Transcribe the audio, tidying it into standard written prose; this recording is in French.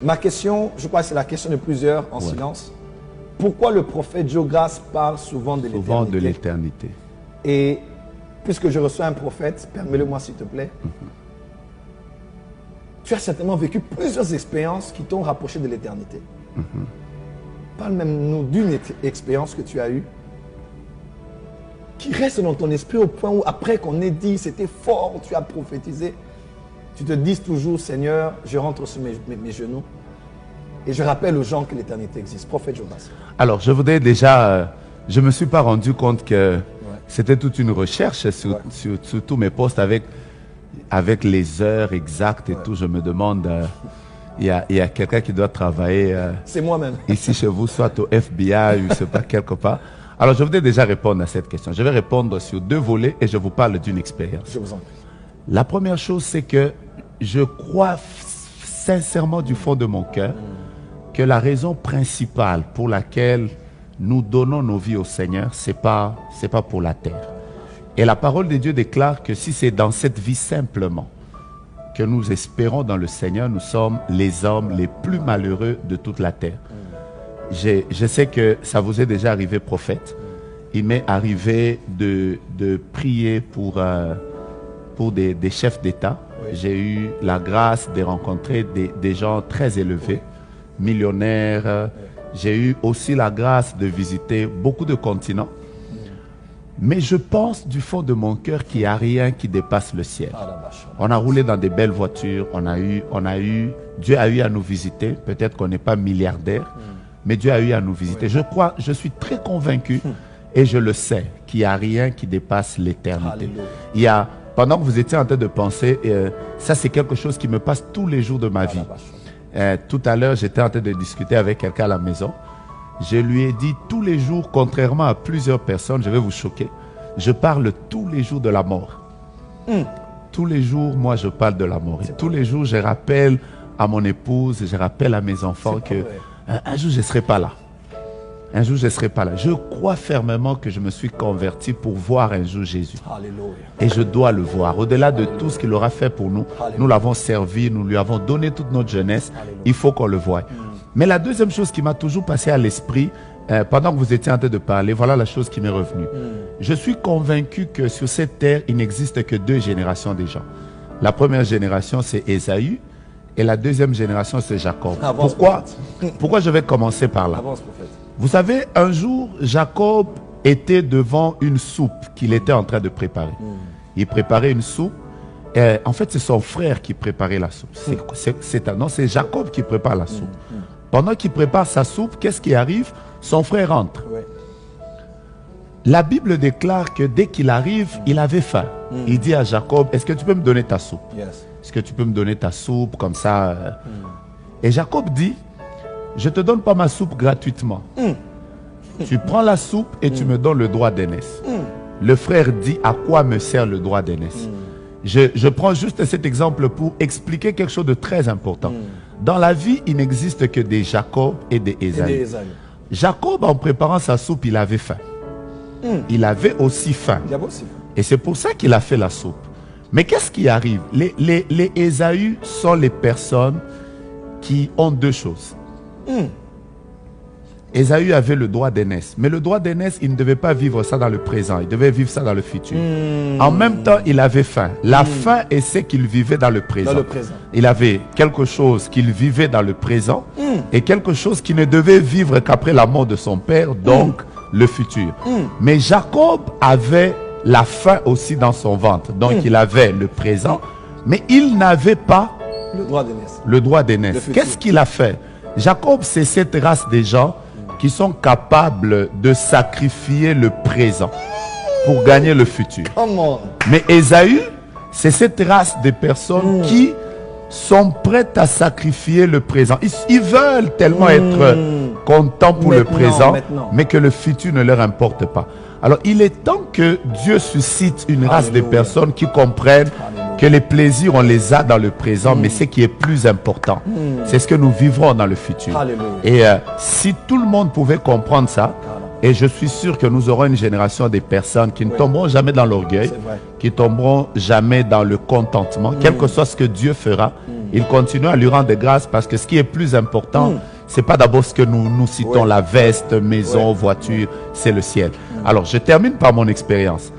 Ma question, je crois que c'est la question de plusieurs en silence. Pourquoi le prophète Joe-Grâce parle souvent de l'éternité? Souvent de l'éternité. Et puisque je reçois un prophète, permets-le-moi s'il te plaît. Tu as certainement vécu plusieurs expériences qui t'ont rapproché de l'éternité. Parle même nous d'une expérience que tu as eue qui reste dans ton esprit au point où après qu'on ait dit c'était fort, tu as prophétisé, tu te dis toujours Seigneur, je rentre sur mes genoux et je rappelle aux gens que l'éternité existe. Prophète Joe-Grâce. Alors je voudrais déjà, je ne me suis pas rendu compte que c'était toute une recherche sur tous mes postes avec les heures exactes et tout. Je me demande, il y a quelqu'un qui doit travailler c'est moi-même. Ici chez vous, soit au FBI ou je ne sais pas, quelque part. Alors je voudrais déjà répondre à cette question. Je vais répondre sur deux volets et je vous parle d'une expérience. Je vous en prie. La première chose, c'est que je crois sincèrement du fond de mon cœur que la raison principale pour laquelle nous donnons nos vies au Seigneur, c'est pas pour la terre. Et la parole de Dieu déclare que si c'est dans cette vie simplement que nous espérons dans le Seigneur, nous sommes les hommes les plus malheureux de toute la terre. Je sais que ça vous est déjà arrivé, prophète. Il m'est arrivé de prier pour des chefs d'État. Oui. J'ai eu la grâce de rencontrer des gens très élevés, millionnaires. J'ai eu aussi la grâce de visiter beaucoup de continents. Mais je pense du fond de mon cœur qu'il n'y a rien qui dépasse le ciel. On a roulé dans des belles voitures, Dieu a eu à nous visiter. Peut-être qu'on n'est pas milliardaire, mais Dieu a eu à nous visiter. Je suis très convaincu et je le sais qu'il n'y a rien qui dépasse l'éternité. Pendant que vous étiez en train de penser, ça c'est quelque chose qui me passe tous les jours de ma vie. Tout à l'heure, j'étais en train de discuter avec quelqu'un à la maison. Je lui ai dit tous les jours, contrairement à plusieurs personnes, je vais vous choquer, je parle tous les jours de la mort. Tous les jours, moi, je parle de la mort. Et tous les jours, je rappelle à mon épouse, je rappelle à mes enfants qu'un jour, je ne serai pas là. Un jour, je ne serai pas là. Je crois fermement que je me suis converti pour voir un jour Jésus. Alléluia. Et je dois le voir. Au-delà de tout ce qu'il aura fait pour nous, nous l'avons servi, nous lui avons donné toute notre jeunesse. Il faut qu'on le voie. Mais la deuxième chose qui m'a toujours passé à l'esprit, pendant que vous étiez en train de parler, voilà la chose qui m'est revenue. Je suis convaincu que sur cette terre, il n'existe que deux générations des gens. La première génération, c'est Ésaü. Et la deuxième génération, c'est Jacob. Pourquoi je vais commencer par là? Vous savez, un jour, Jacob était devant une soupe qu'il était en train de préparer. Il préparait une soupe. En fait, c'est son frère qui préparait la soupe. C'est Jacob qui prépare la soupe. Pendant qu'il prépare sa soupe, qu'est-ce qui arrive? Son frère entre. La Bible déclare que dès qu'il arrive, il avait faim. Il dit à Jacob, est-ce que tu peux me donner ta soupe? Est-ce que tu peux me donner ta soupe comme ça? Et Jacob dit, je ne te donne pas ma soupe gratuitement. Tu prends la soupe et tu me donnes le droit d'aînesse. Le frère dit, à quoi me sert le droit d'aînesse? Je prends juste cet exemple pour expliquer quelque chose de très important. Dans la vie, il n'existe que des Jacob et des Ésaü. Jacob, en préparant sa soupe, il avait faim. Il avait aussi faim. Et c'est pour ça qu'il a fait la soupe. Mais qu'est-ce qui arrive? Les Ésaü sont les personnes qui ont deux choses. Ésaü avait le droit d'aînesse. Mais le droit d'aînesse, il ne devait pas vivre ça dans le présent. Il devait vivre ça dans le futur. En même temps, il avait faim. La faim est ce qu'il vivait dans le présent. Il avait quelque chose qu'il vivait dans le présent et quelque chose qu'il ne devait vivre qu'après la mort de son père, donc le futur. Mais Jacob avait la faim aussi dans son ventre. Donc il avait le présent, mais il n'avait pas le droit d'aînesse. Qu'est-ce qu'il a fait? Jacob, c'est cette race de gens qui sont capables de sacrifier le présent pour gagner le futur. Mais Ésaü, c'est cette race de personnes qui sont prêtes à sacrifier le présent. Ils veulent tellement être contents pour le présent, mais que le futur ne leur importe pas. Alors, il est temps que Dieu suscite une race de personnes qui comprennent que les plaisirs, on les a dans le présent, mais ce qui est plus important, c'est ce que nous vivrons dans le futur. Et si tout le monde pouvait comprendre ça, et je suis sûr que nous aurons une génération de personnes qui ne tomberont jamais dans l'orgueil, qui tomberont jamais dans le contentement, quel que soit ce que Dieu fera, il continue à lui rendre grâce parce que ce qui est plus important, c'est pas d'abord ce que nous citons, la veste, maison, voiture, c'est le ciel. Alors, je termine par mon expérience.